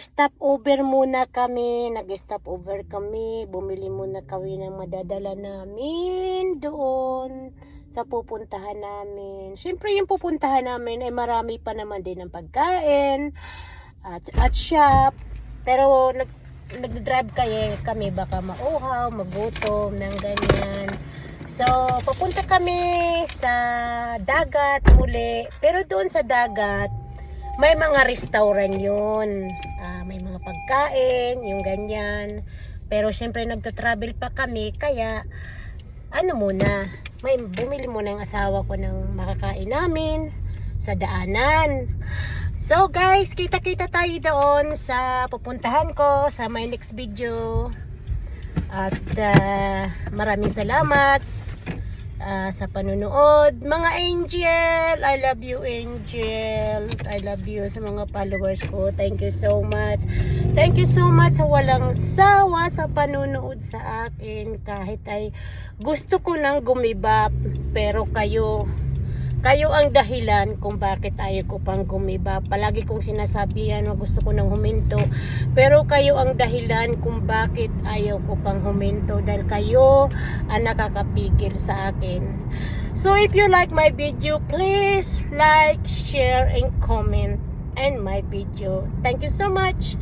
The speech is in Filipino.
stop over muna kami. Nag-stop over kami. Bumili muna kami ng madadala namin doon sa pupuntahan namin. Siyempre yung pupuntahan namin ay marami pa naman din ng pagkain at shop. Pero nag-drive kami baka mauhaw, magutom, ng ganyan. So, pupunta kami sa dagat muli. Pero doon sa dagat, may mga restaurant yun. May mga pagkain, yung ganyan. Pero syempre nagta-travel pa kami, kaya bumili muna ang asawa ko ng makakain namin sa daanan. So guys, kita-kita tayo doon sa pupuntahan ko sa my next video. At maraming salamat sa panunood. Mga angel, I love you angel. I love you sa mga followers ko. Thank you so much. Thank you so much sa walang sawa sa panunood sa akin. Kahit ay gusto ko nang gumibap, pero kayo ang dahilan kung bakit ayaw ko pang gumiba. Palagi kong sinasabihan na gusto ko nang huminto. Pero kayo ang dahilan kung bakit ayaw ko pang huminto. Dahil kayo ang nakakapigil sa akin. So if you like my video, please like, share, and comment and my video. Thank you so much.